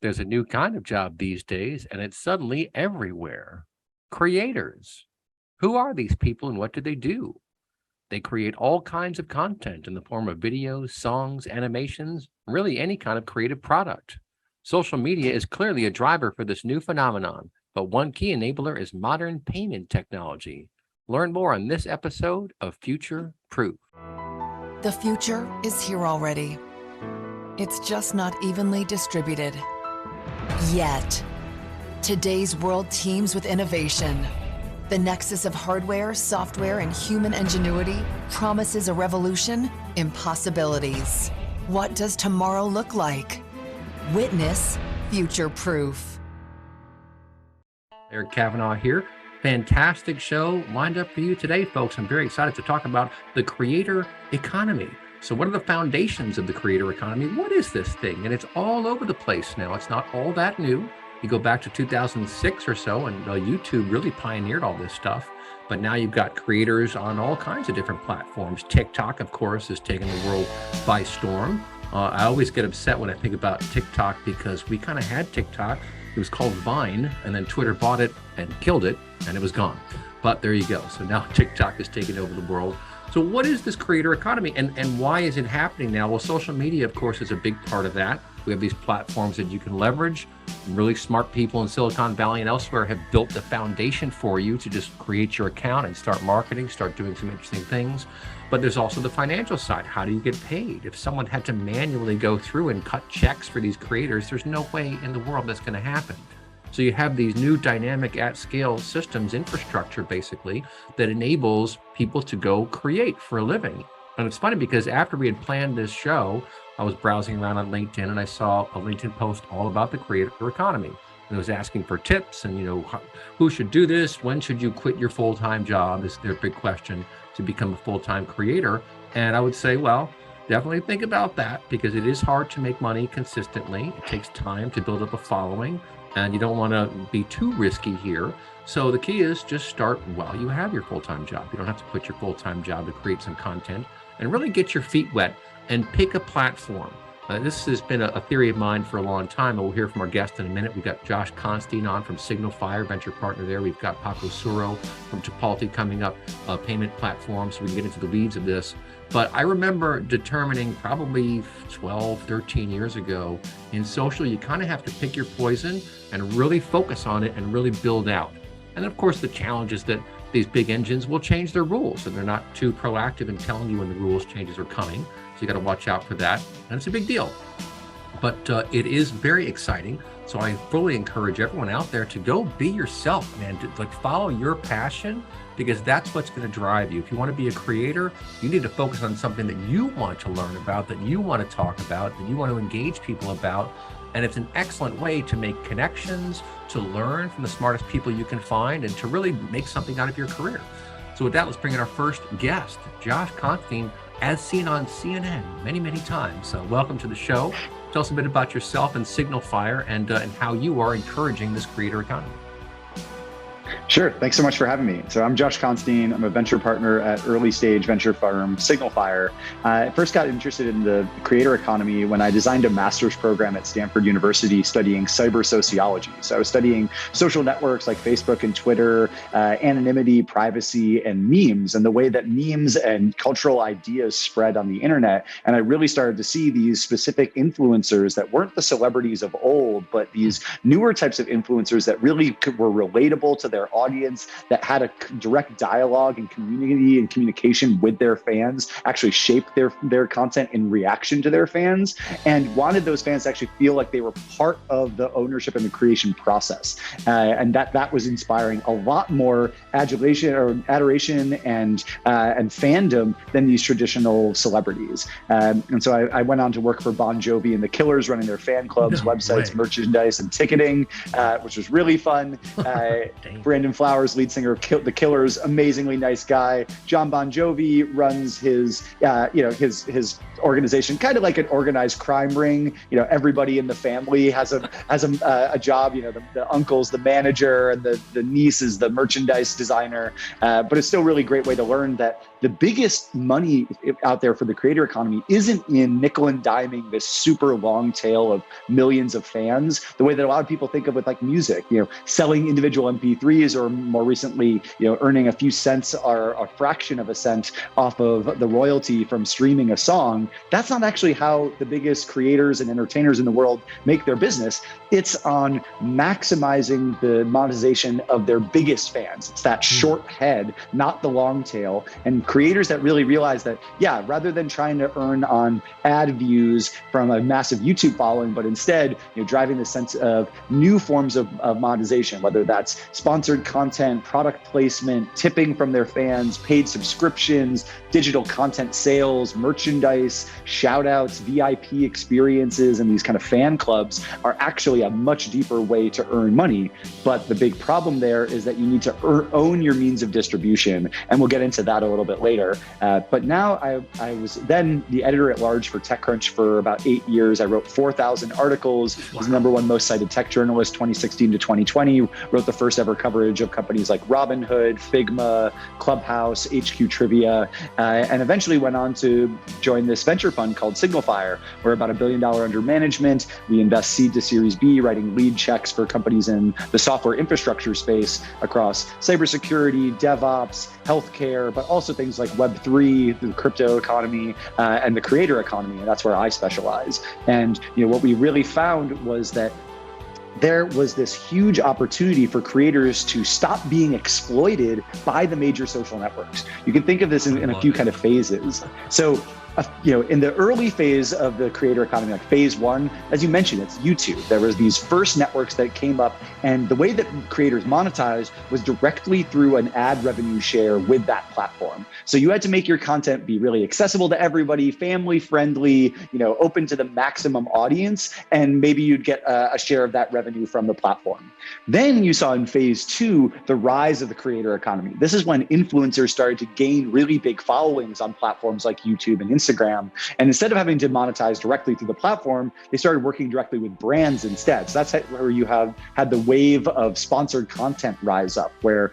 There's a new kind of job these days, and it's suddenly everywhere. Creators. Who are these people and what do they do? They create all kinds of content in the form of videos, songs, animations, really any kind of creative product. Social media is clearly a driver for this new phenomenon, but one key enabler is modern payment technology. Learn more on this episode of Future Proof. The future is here already. It's just not evenly distributed. Yet. Today's world teems with innovation. The nexus of hardware, software, and human ingenuity promises a revolution in possibilities. What does tomorrow look like? Witness Future Proof. Eric Kavanagh here. Fantastic show lined up for you today, folks. I'm very excited to talk about the creator economy. So what are the foundations of the creator economy? What is this thing? And it's all over the place now. It's not all that new. You go back to 2006 or so, and YouTube really pioneered all this stuff. But now you've got creators on all kinds of different platforms. TikTok, of course, is taking the world by storm. I always get upset when I think about TikTok because we kind of had TikTok. It was called Vine, and then Twitter bought it and killed it, and it was gone. But there you go. So now TikTok is taking over the world. So what is this creator economy, and why is it happening now? Well, social media, of course, is a big part of that. We have these platforms that you can leverage. Really smart people in Silicon Valley and elsewhere have built the foundation for you to just create your account and start marketing, start doing some interesting things. But there's also the financial side. How do you get paid? If someone had to manually go through and cut checks for these creators, there's no way in the world that's going to happen. So you have these new dynamic at scale systems, infrastructure basically, that enables people to go create for a living. And it's funny because after we had planned this show, I was browsing around on LinkedIn and I saw a LinkedIn post all about the creator economy. And it was asking for tips and, who should do this? When should you quit your full-time job? Is their big question to become a full-time creator. And I would say, well, definitely think about that because it is hard to make money consistently. It takes time to build up a following and you don't want to be too risky here. So the key is just start while you have your full-time job. You don't have to quit your full-time job to create some content and really get your feet wet and pick a platform. This has been a theory of mine for a long time, and we'll hear from our guest in a minute. We've got Josh Constine on from Signal Fire, venture partner there. We've got Paco Suro from Tipalti coming up, payment platform, so we can get into the weeds of this. But I remember determining probably 12, 13 years ago, in social, you kind of have to pick your poison and really focus on it and really build out. And of course, the challenge is that these big engines will change their rules and they're not too proactive in telling you when the rules changes are coming. So you got to watch out for that. And it's a big deal. But it is very exciting. So I fully encourage everyone out there to go be yourself, man, to follow your passion, because that's what's going to drive you. If you want to be a creator, you need to focus on something that you want to learn about, that you want to talk about, that you want to engage people about. And it's an excellent way to make connections, to learn from the smartest people you can find, and to really make something out of your career. So with that, let's bring in our first guest, Josh Constine, as seen on CNN many, many times. So welcome to the show. Tell us a bit about yourself and Signal Fire and how you are encouraging this creator economy. Sure. Thanks so much for having me. So I'm Josh Constine. I'm a venture partner at early stage venture firm Signal Fire. I first got interested in the creator economy when I designed a master's program at Stanford University studying cyber sociology. So I was studying social networks like Facebook and Twitter, anonymity, privacy, and memes, and the way that memes and cultural ideas spread on the internet. And I really started to see these specific influencers that weren't the celebrities of old, but these newer types of influencers that really were relatable to their audience, that had a direct dialogue and community and communication with their fans, actually shaped their content in reaction to their fans, and wanted those fans to actually feel like they were part of the ownership and the creation process. And that was inspiring a lot more adulation or adoration and fandom than these traditional celebrities. And so I went on to work for Bon Jovi and the Killers, running their fan clubs, websites, merchandise, and ticketing, which was really fun. Brandon Flowers, lead singer of the Killers, amazingly nice guy. John Bon Jovi runs his organization, kind of like an organized crime ring. Everybody in the family has a job. The uncle's the manager, and the niece is the merchandise designer. But it's still a really great way to learn that the biggest money out there for the creator economy isn't in nickel and diming this super long tail of millions of fans, the way that a lot of people think of with like music, selling individual MP3s, or more recently, earning a few cents or a fraction of a cent off of the royalty from streaming a song. That's not actually how the biggest creators and entertainers in the world make their business. It's on maximizing the monetization of their biggest fans. It's that short head, not the long tail. And creators that really realize that, rather than trying to earn on ad views from a massive YouTube following, but instead, driving the sense of new forms of monetization, whether that's sponsored content, product placement, tipping from their fans, paid subscriptions, digital content sales, merchandise, shout outs, VIP experiences, and these kind of fan clubs are actually a much deeper way to earn money. But the big problem there is that you need to own your means of distribution. And we'll get into that a little bit later. But now I was then the editor at large for TechCrunch for about 8 years. I wrote 4,000 articles, was the #1 most cited tech journalist 2016 to 2020, wrote the first ever coverage of companies like Robinhood, Figma, Clubhouse, HQ Trivia, and eventually went on to join this venture fund called Signalfire. We're about $1 billion under management. We invest seed to Series B, writing lead checks for companies in the software infrastructure space across cybersecurity, DevOps, healthcare, but also things like Web3, the crypto economy, and the creator economy. And that's where I specialize. And what we really found was that there was this huge opportunity for creators to stop being exploited by the major social networks. You can think of this in a few kind of phases. So, in the early phase of the creator economy, like phase 1, as you mentioned, it's YouTube. There was these first networks that came up, and the way that creators monetized was directly through an ad revenue share with that platform. So you had to make your content be really accessible to everybody, family friendly, open to the maximum audience, and maybe you'd get a share of that revenue from the platform. Then you saw in phase 2, the rise of the creator economy. This is when influencers started to gain really big followings on platforms like YouTube and Instagram. And instead of having to monetize directly through the platform, they started working directly with brands instead. So that's where you have had the wave of sponsored content rise up, where,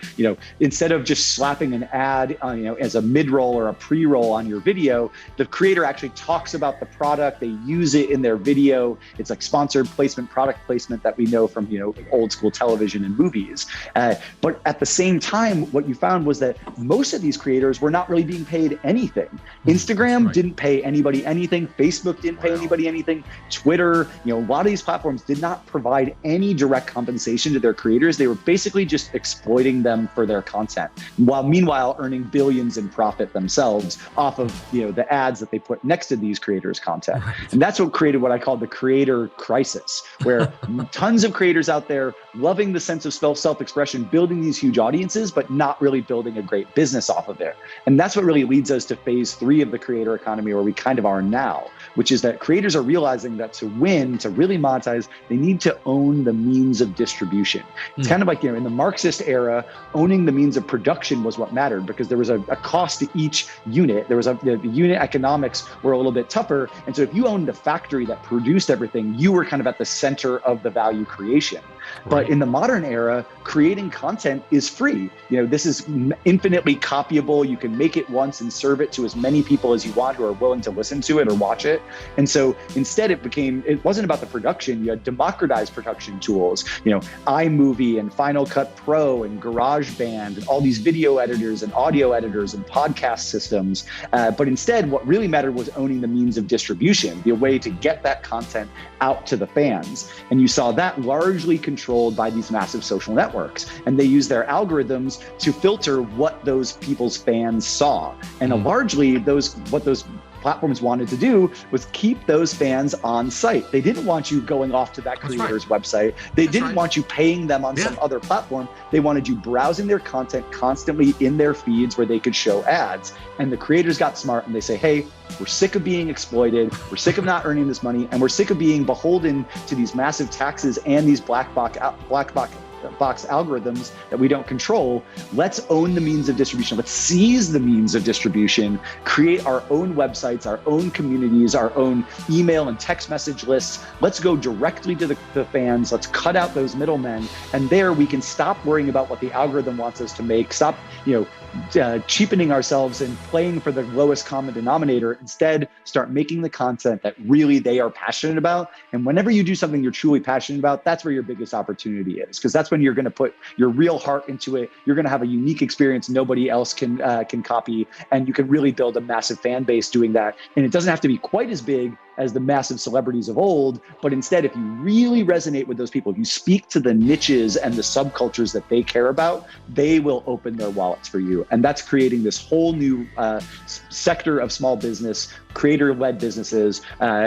instead of just slapping an ad, as a mid-roll or a pre-roll on your video, the creator actually talks about the product. They use it in their video. It's like sponsored placement, product placement that we know from, old school television and movies. But at the same time, what you found was that most of these creators were not really being paid anything. Instagram didn't pay anybody anything. Facebook didn't pay anybody anything. Twitter, a lot of these platforms did not provide any direct compensation to their creators. They were basically just exploiting them for their content, while meanwhile earning billions in profit themselves off of, the ads that they put next to these creators' content. And that's what created what I call the creator crisis, where tons of creators out there loving the sense of self-expression, building these huge audiences, but not really building a great business off of it. And that's what really leads us to phase 3 of the creator economy, where we kind of are now, which is that creators are realizing that to win, to really monetize, they need to own the means of distribution. It's kind of like, in the Marxist era, owning the means of production was what mattered, because there was a cost to each unit. There was the unit economics were a little bit tougher. And so if you owned the factory that produced everything, you were kind of at the center of the value creation. But in the modern era, creating content is free. This is infinitely copyable. You can make it once and serve it to as many people as you want who are willing to listen to it or watch it. And so instead it wasn't about the production. You had democratized production tools, iMovie and Final Cut Pro and GarageBand and all these video editors and audio editors and podcast systems. But instead, what really mattered was owning the means of distribution, the way to get that content out to the fans. And you saw that largely controlled by these massive social networks. And they use their algorithms to filter what those people's fans saw. And largely what those platforms wanted to do was keep those fans on site. They didn't want you going off to that creator's website. They didn't want you paying them on some other platform. They wanted you browsing their content constantly in their feeds where they could show ads. And the creators got smart and they say, hey, we're sick of being exploited. We're sick of not earning this money. And we're sick of being beholden to these massive taxes and these black box box algorithms that we don't control. Let's own the means of distribution. Let's seize the means of distribution, create our own websites, our own communities, our own email and text message lists. Let's go directly to the fans. Let's cut out those middlemen. And there we can stop worrying about what the algorithm wants us to make, stop, cheapening ourselves and playing for the lowest common denominator. Instead, start making the content that really they are passionate about. And whenever you do something you're truly passionate about, that's where your biggest opportunity is, because that's when you're going to put your real heart into it. You're going to have a unique experience nobody else can copy, and you can really build a massive fan base doing that. And it doesn't have to be quite as big as the massive celebrities of old, but instead, if you really resonate with those people, if you speak to the niches and the subcultures that they care about, they will open their wallets for you. And that's creating this whole new sector of small business, creator-led businesses,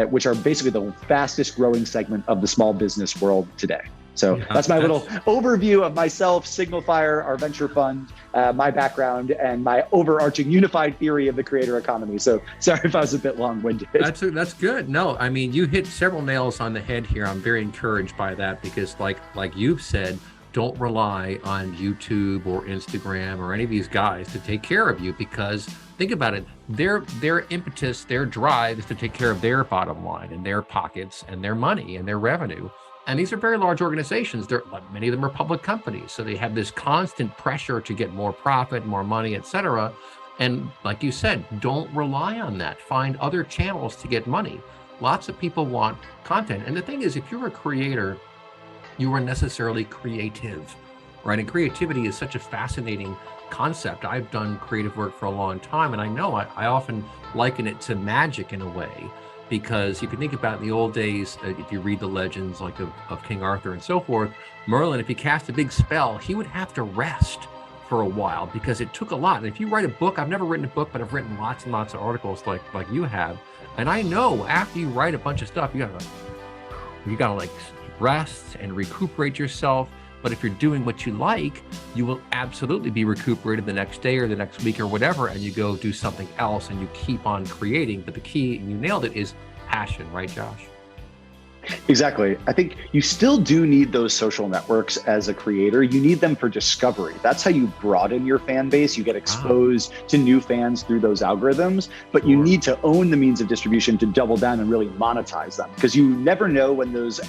which are basically the fastest growing segment of the small business world today. So that's my little overview of myself, Signalfire, our venture fund, my background, and my overarching unified theory of the creator economy. So sorry if I was a bit long-winded. That's good. No, I mean, you hit several nails on the head here. I'm very encouraged by that because like you've said, don't rely on YouTube or Instagram or any of these guys to take care of you, because think about it, their impetus, their drive is to take care of their bottom line and their pockets and their money and their revenue. And these are very large organizations. Many of them are public companies. So they have this constant pressure to get more profit, more money, et cetera. And like you said, don't rely on that. Find other channels to get money. Lots of people want content. And the thing is, if you're a creator, you are necessarily creative, right? And creativity is such a fascinating concept. I've done creative work for a long time, and I know I often liken it to magic in a way. Because if you think about in the old days, if you read the legends like of King Arthur and so forth, Merlin, if he cast a big spell, he would have to rest for a while because it took a lot. And if you write a book, I've never written a book, but I've written lots and lots of articles like you have. And I know after you write a bunch of stuff, you gotta like rest and recuperate yourself. But if you're doing what you like, you will absolutely be recuperated the next day or the next week or whatever, and you go do something else and you keep on creating. But the key, and you nailed it, is passion, right, Josh? Exactly. I think you still do need those social networks as a creator. You need them for discovery. That's how you broaden your fan base. You get exposed to new fans through those algorithms, but you need to own the means of distribution to double down and really monetize them, because you never know when those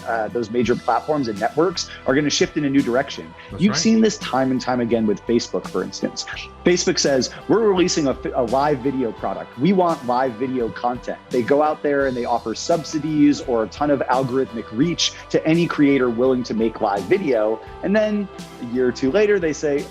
major platforms and networks are going to shift in a new direction. You've seen this time and time again with Facebook, for instance. Facebook says, we're releasing a live video product. We want live video content. They go out there and they offer subsidies or a ton of algorithmic reach to any creator willing to make live video. And then a year or two later, they say,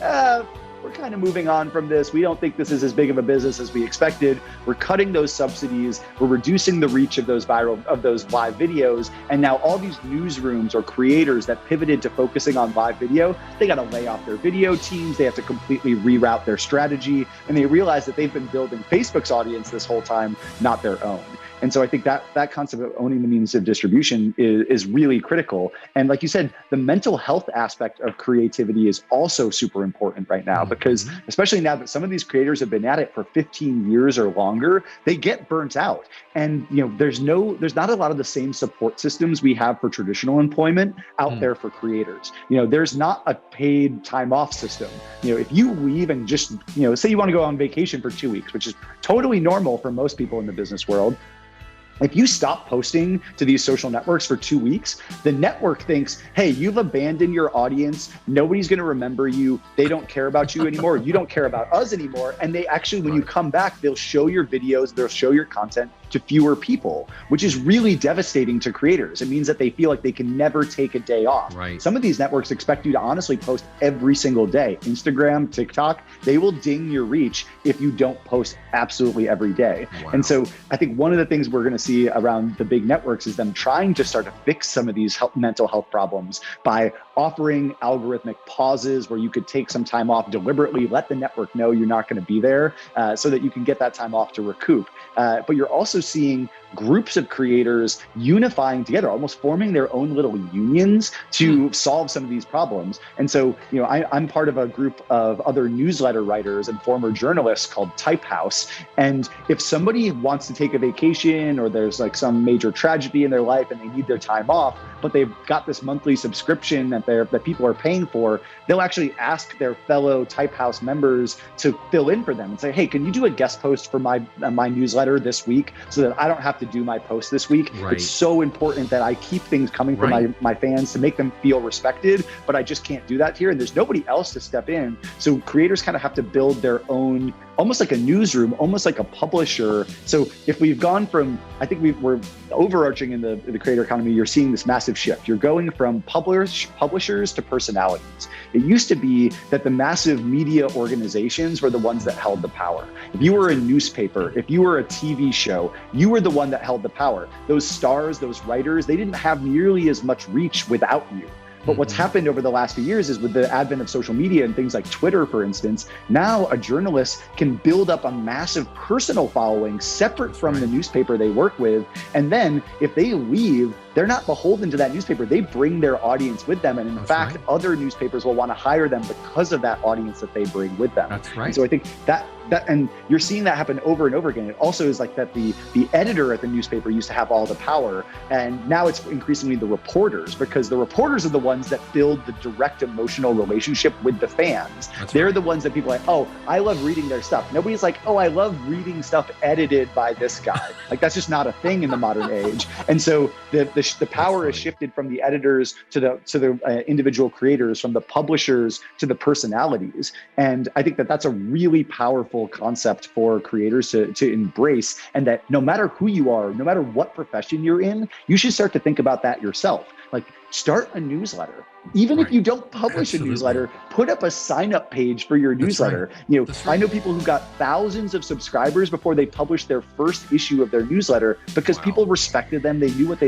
we're kind of moving on from this. We don't think this is as big of a business as we expected. We're cutting those subsidies. We're reducing the reach of those live videos. And now all these newsrooms or creators that pivoted to focusing on live video, they got to lay off their video teams. They have to completely reroute their strategy. And they realize that they've been building Facebook's audience this whole time, not their own. And so I think that concept of owning the means of distribution is really critical. And like you said, the mental health aspect of creativity is also super important right now, because especially now that some of these creators have been at it for 15 years or longer, they get burnt out. And there's not a lot of the same support systems we have for traditional employment out there for creators. There's not a paid time off system. If you leave and just, say you want to go on vacation for 2 weeks, which is totally normal for most people in the business world. If you stop posting to these social networks for 2 weeks, the network thinks, hey, you've abandoned your audience. Nobody's going to remember you. They don't care about you anymore. You don't care about us anymore. And they actually, when you come back, they'll show your videos, they'll show your content to fewer people, which is really devastating to creators. It means that they feel like they can never take a day off. Right. Some of these networks expect you to honestly post every single day. Instagram, TikTok, they will ding your reach if you don't post absolutely every day. Wow. And so I think one of the things we're going to see around the big networks is them trying to start to fix some of these mental health problems by offering algorithmic pauses where you could take some time off deliberately, let the network know you're not going to be there so that you can get that time off to recoup. But you're also seeing groups of creators unifying together, almost forming their own little unions to solve some of these problems. And so, I'm part of a group of other newsletter writers and former journalists called Type House. And if somebody wants to take a vacation, or there's like some major tragedy in their life and they need their time off, but they've got this monthly subscription that people are paying for, they'll actually ask their fellow Type House members to fill in for them and say, hey, can you do a guest post for my newsletter this week so that I don't have to do my post this week? Right. It's so important that I keep things coming from my fans to make them feel respected, but I just can't do that here. And there's nobody else to step in. So creators kind of have to build their own, almost like a newsroom, almost like a publisher. So if we've gone from, I think we're overarching in the creator economy, you're seeing this massive shift. You're going from publishers to personalities. It used to be that the massive media organizations were the ones that held the power. If you were a newspaper, if you were a TV show, you were the one that held the power. Those stars, those writers, they didn't have nearly as much reach without you. But what's happened over the last few years is with the advent of social media and things like Twitter, for instance, now a journalist can build up a massive personal following separate from the newspaper they work with. And then if they leave, they're not beholden to that newspaper. They bring their audience with them. And in fact, other newspapers will want to hire them because of that audience that they bring with them. That's right. And so I think that, and you're seeing that happen over and over again. It also is like that the editor at the newspaper used to have all the power. And now it's increasingly the reporters, because the reporters are the ones that build the direct emotional relationship with the fans. They're the ones that people are like, oh, I love reading their stuff. Nobody's like, oh, I love reading stuff edited by this guy. Like, that's just not a thing in the modern age. And so the power is shifted from the editors to the individual creators, from the publishers to the personalities. And I think that that's a really powerful concept for creators to embrace, and that no matter who you are, no matter what profession you're in, you should start to think about that yourself. Like, start a newsletter. Even if you don't publish a newsletter, put up a sign-up page for your newsletter. I know people who got thousands of subscribers before they published their first issue of their newsletter, because people respected them. They knew what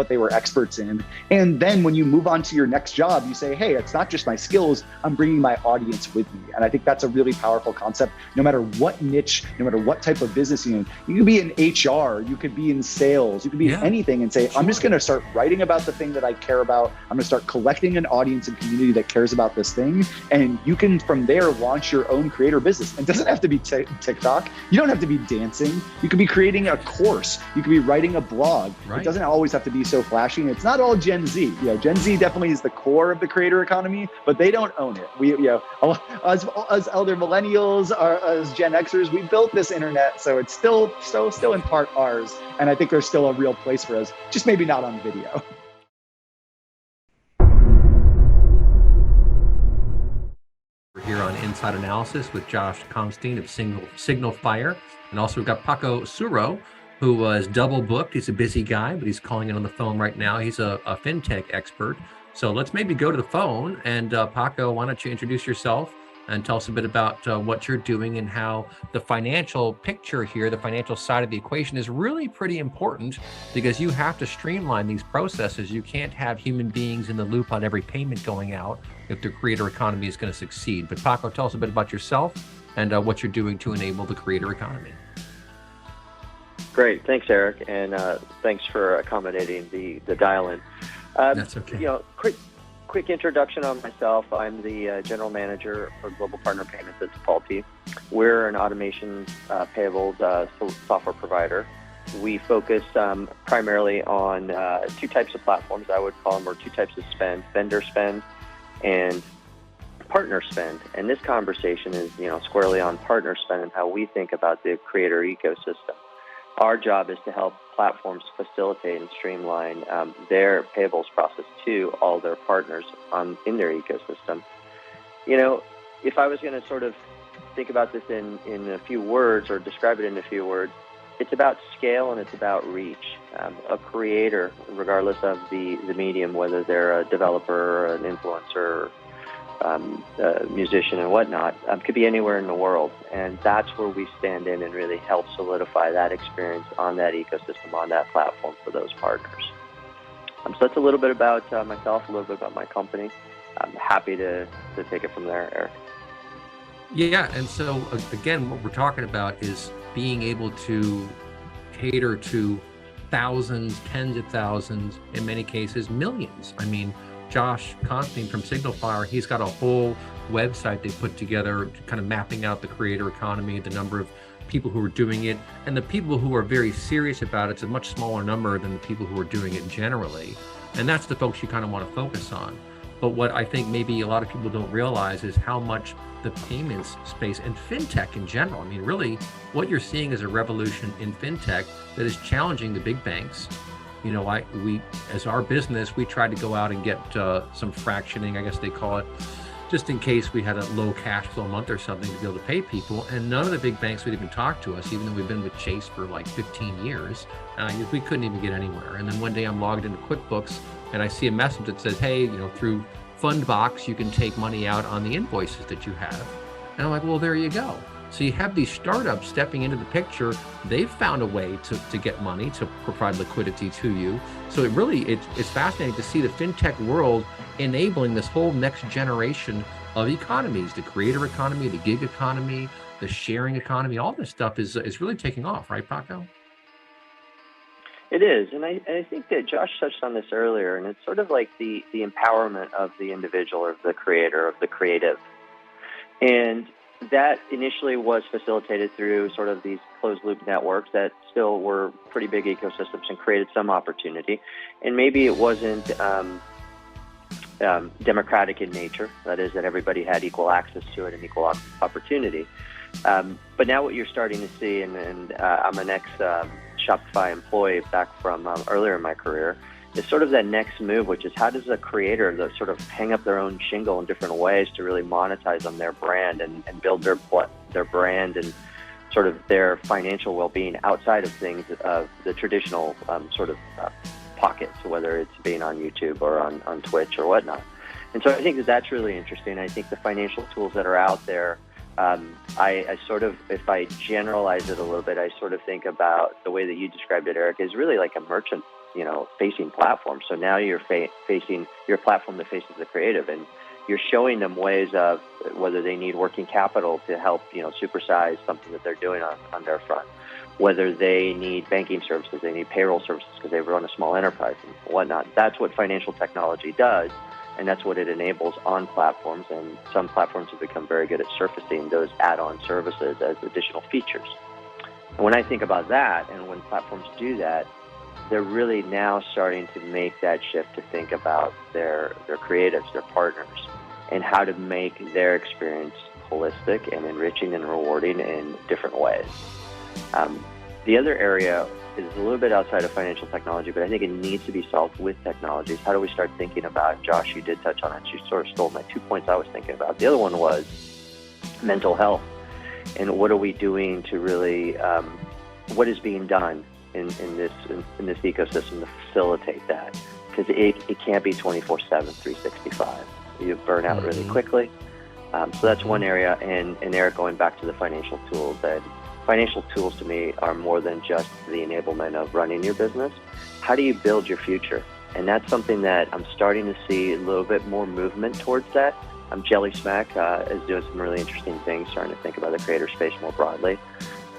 they were experts in. And then when you move on to your next job, you say, hey, it's not just my skills, I'm bringing my audience with me. And I think that's a really powerful concept. No matter what niche, no matter what type of business you're in, you could be in HR, you could be in sales, you could be in anything, and say, I'm just going to start writing about the thing that I care about. I'm going to start collecting an audience and community that cares about this thing. And you can, from there, launch your own creator business. It doesn't have to be TikTok. You don't have to be dancing. You could be creating a course. You could be writing a blog. It doesn't always have to be so flashy. And it's not all Gen Z. Gen Z definitely is the core of the creator economy, but they don't own it. We, as elder millennials, as Gen Xers, we built this internet, so it's still in part ours. And I think there's still a real place for us, just maybe not on video. We're here on Inside Analysis with Josh Constantine of Signal Fire. And also we've got Paco Suro, who was double booked. He's a busy guy, but he's calling in on the phone right now. He's a fintech expert. So let's maybe go to the phone. And Paco, why don't you introduce yourself and tell us a bit about what you're doing and how the financial picture here, the financial side of the equation, is really pretty important, because you have to streamline these processes. You can't have human beings in the loop on every payment going out if the creator economy is going to succeed. But Paco, tell us a bit about yourself and what you're doing to enable the creator economy. Great, thanks, Eric, and thanks for accommodating the dial-in. That's okay. Quick introduction on myself. I'm the general manager for Global Partner Payments at Defaulty. We're an automation payables software provider. We focus primarily on two types of platforms, I would call them, or two types of spend: vendor spend and partner spend. And this conversation is, squarely on partner spend and how we think about the creator ecosystem. Our job is to help platforms facilitate and streamline their payables process to all their partners in their ecosystem. If I was going to sort of think about this in a few words, or describe it in a few words, it's about scale and it's about reach. A creator, regardless of the medium, whether they're a developer or an influencer, a musician and whatnot, could be anywhere in the world. And that's where we stand in and really help solidify that experience on that ecosystem, on that platform for those partners. So that's a little bit about myself, a little bit about my company. I'm happy to take it from there, Eric. Yeah, and so again, what we're talking about is being able to cater to thousands, tens of thousands, in many cases, millions. I mean, Josh Constantine from Signalfire, he's got a whole website they put together kind of mapping out the creator economy, the number of people who are doing it, and the people who are very serious about it's a much smaller number than the people who are doing it generally. And that's the folks you kind of want to focus on. But what I think maybe a lot of people don't realize is how much the payments space and fintech in general, I mean, really what you're seeing is a revolution in fintech that is challenging the big banks. You know, we as our business, we tried to go out and get some fractioning, I guess they call it, just in case we had a low cash flow month or something to be able to pay people. And none of the big banks would even talk to us, even though we've been with Chase for like 15 years. We couldn't even get anywhere. And then one day I'm logged into QuickBooks and I see a message that says, hey, you know, through Fundbox, you can take money out on the invoices that you have. And I'm like, well, there you go. So you have these startups stepping into the picture. They've found a way to get money, to provide liquidity to you. So it's fascinating to see the fintech world enabling this whole next generation of economies, the creator economy, the gig economy, the sharing economy. All this stuff is really taking off, right, Paco? It is, and I think that Josh touched on this earlier, and it's sort of like the empowerment of the individual or the creator, of the creative. And that initially was facilitated through sort of these closed-loop networks that still were pretty big ecosystems and created some opportunity. And maybe it wasn't democratic in nature, that is, that everybody had equal access to it and equal opportunity. But now what you're starting to see, and I'm an ex-Shopify employee back from earlier in my career, is sort of that next move, which is how does a creator sort of hang up their own shingle in different ways to really monetize on their brand and build their brand and sort of their financial well-being outside of things of the traditional pockets, whether it's being on YouTube or on Twitch or whatnot. And so I think that's really interesting. I think the financial tools that are out there, I sort of, if I generalize it a little bit, I sort of think about the way that you described it, Eric, is really like a merchant, facing platform. So now you're facing your platform that faces the creative, and you're showing them ways of whether they need working capital to help, supersize something that they're doing on their front, whether they need banking services, they need payroll services because they run a small enterprise and whatnot. That's what financial technology does, and that's what it enables on platforms. And some platforms have become very good at surfacing those add-on services as additional features. And when I think about that, and when platforms do that, they're really now starting to make that shift to think about their creatives, their partners, and how to make their experience holistic and enriching and rewarding in different ways. The other area is a little bit outside of financial technology, but I think it needs to be solved with technologies. How do we start thinking about, Josh, you did touch on it, you sort of stole my 2 points I was thinking about. The other one was mental health, and what are we doing to really, what is being done in this ecosystem to facilitate that? Because it can't be 24/7, 365. You burn out really quickly. So that's one area. And Eric, going back to the financial tools, that financial tools to me are more than just the enablement of running your business. How do you build your future? And that's something that I'm starting to see a little bit more movement towards that. Jelly Smack is doing some really interesting things, starting to think about the creator space more broadly.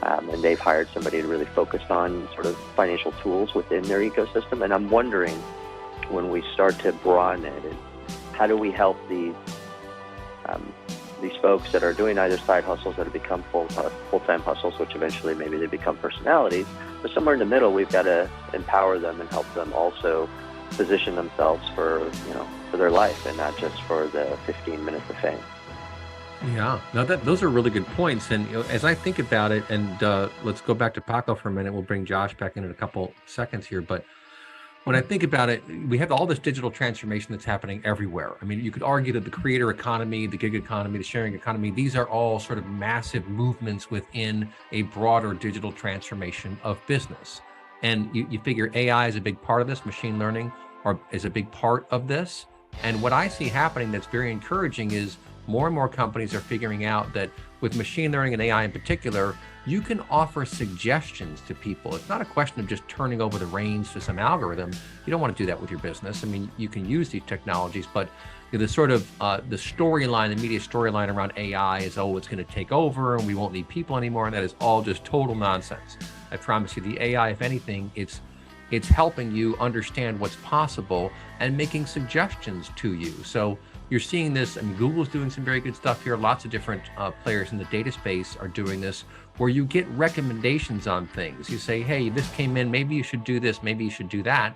And they've hired somebody to really focus on sort of financial tools within their ecosystem. And I'm wondering, when we start to broaden it, how do we help these folks that are doing either side hustles that have become full-time hustles, which eventually maybe they become personalities, but somewhere in the middle, we've got to empower them and help them also position themselves for their life and not just for the 15 minutes of fame. Yeah, no, those are really good points. And as I think about it, and let's go back to Paco for a minute. We'll bring Josh back in a couple seconds here. But when I think about it, we have all this digital transformation that's happening everywhere. I mean, you could argue that the creator economy, the gig economy, the sharing economy, these are all sort of massive movements within a broader digital transformation of business. And you figure AI is a big part of this, machine learning is a big part of this. And what I see happening that's very encouraging is more and more companies are figuring out that with machine learning and AI in particular, you can offer suggestions to people. It's not a question of just turning over the reins to some algorithm. You don't want to do that with your business. I mean, you can use these technologies, but the sort of the storyline, the media storyline around AI is, it's going to take over and we won't need people anymore. And that is all just total nonsense. I promise you, the AI, if anything, it's helping you understand what's possible and making suggestions to you. So you're seeing this, I mean, Google's doing some very good stuff here. Lots of different players in the data space are doing this, where you get recommendations on things. You say, hey, this came in, maybe you should do this, maybe you should do that.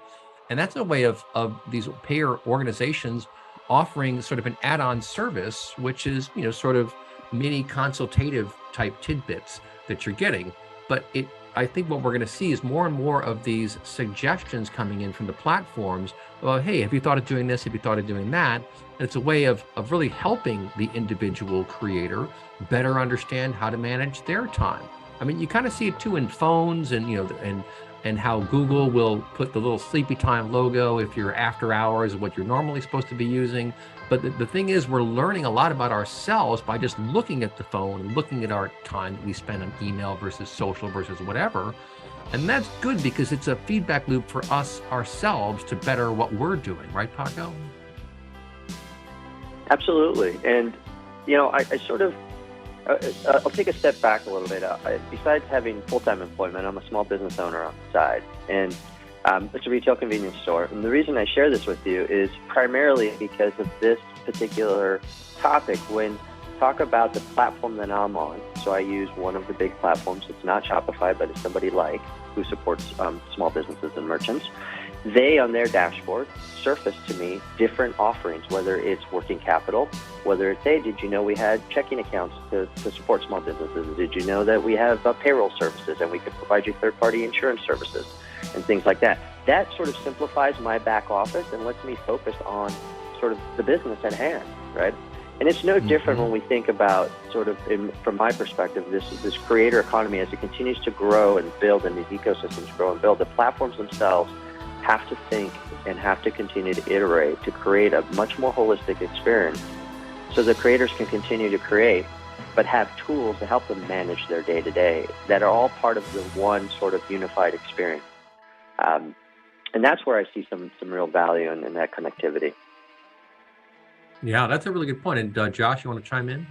And that's a way of these payer organizations offering sort of an add-on service, which is, sort of mini consultative type tidbits that you're getting. But I think what we're going to see is more and more of these suggestions coming in from the platforms. Well, hey, have you thought of doing this? Have you thought of doing that? And it's a way of really helping the individual creator better understand how to manage their time. I mean, you kind of see it too in phones, and and how Google will put the little sleepy time logo if you're after hours of what you're normally supposed to be using. But the thing is, we're learning a lot about ourselves by just looking at the phone and looking at our time that we spend on email versus social versus whatever. And that's good because it's a feedback loop for us ourselves to better what we're doing, right, Paco? Absolutely. And, I sort of, I'll take a step back a little bit. Besides having full-time employment, I'm a small business owner on the side, and it's a retail convenience store. And the reason I share this with you is primarily because of this particular topic. When talk about the platform that I'm on, so I use one of the big platforms. It's not Shopify, but it's somebody who supports small businesses and merchants. They, on their dashboard, surface to me different offerings, whether it's working capital, whether it's, hey, did you know we had checking accounts to support small businesses? Did you know that we have payroll services and we could provide you third-party insurance services and things like that? That sort of simplifies my back office and lets me focus on sort of the business at hand, right? And it's no different when we think about sort of, from my perspective, this creator economy as it continues to grow and build, and these ecosystems grow and build. The platforms themselves have to think and have to continue to iterate to create a much more holistic experience so the creators can continue to create, but have tools to help them manage their day-to-day that are all part of the one sort of unified experience. And that's where I see some real value in that connectivity. Yeah, that's a really good point. And Josh, you want to chime in?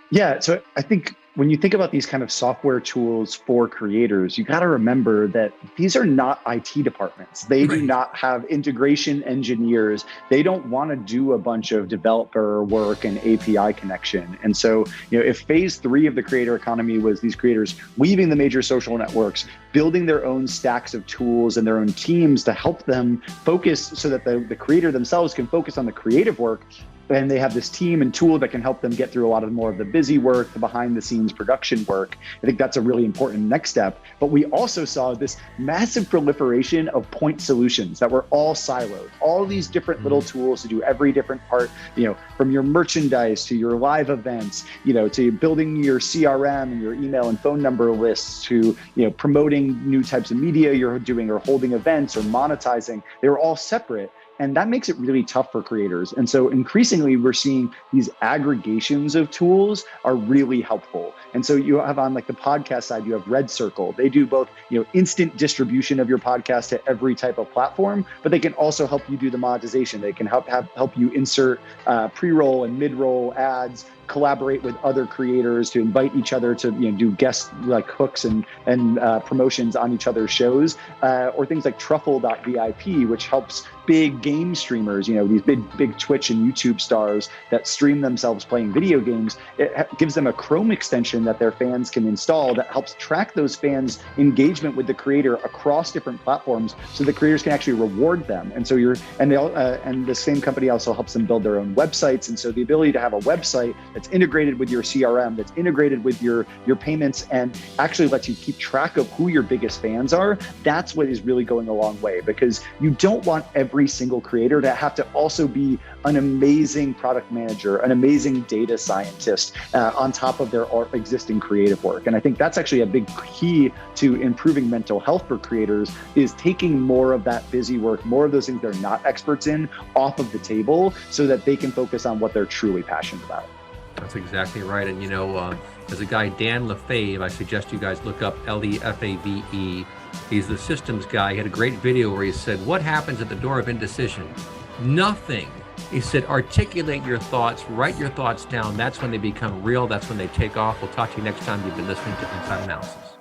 Yeah, so I think when you think about these kind of software tools for creators, you got to remember that these are not IT departments. They do not have integration engineers. They don't want to do a bunch of developer work and API connection. And so, if phase 3 of the creator economy was these creators leaving the major social networks, building their own stacks of tools and their own teams to help them focus so that the creator themselves can focus on the creative work, and they have this team and tool that can help them get through a lot of more of the busy work, the behind the scenes production work. I think that's a really important next step. But we also saw this massive proliferation of point solutions that were all siloed, all these different little tools to do every different part, from your merchandise to your live events, to building your CRM and your email and phone number lists, to, promoting new types of media you're doing or holding events or monetizing. They were all separate. And that makes it really tough for creators. And so increasingly, we're seeing these aggregations of tools are really helpful. And so you have on the podcast side, you have Red Circle. They do both, instant distribution of your podcast to every type of platform, but they can also help you do the monetization. They can help you insert pre-roll and mid-roll ads, collaborate with other creators to invite each other to do guest hooks and promotions on each other's shows, or things like Truffle.vip, which helps big game streamers, these big Twitch and YouTube stars that stream themselves playing video games. It gives them a Chrome extension that their fans can install that helps track those fans' engagement with the creator across different platforms, so the creators can actually reward them. And so and the same company also helps them build their own websites. And so the ability to have a website that's integrated with your CRM, that's integrated with your payments, and actually lets you keep track of who your biggest fans are, that's what is really going a long way, because you don't want every single creator to have to also be an amazing product manager, an amazing data scientist on top of their existing creative work. And I think that's actually a big key to improving mental health for creators, is taking more of that busy work, more of those things they're not experts in, off of the table so that they can focus on what they're truly passionate about. That's exactly right. And, as a guy, Dan Lefebvre, I suggest you guys look up Lefave. He's the systems guy. He had a great video where he said, what happens at the door of indecision? Nothing. He said, articulate your thoughts, write your thoughts down. That's when they become real. That's when they take off. We'll talk to you next time. You've been listening to Inside Analysis.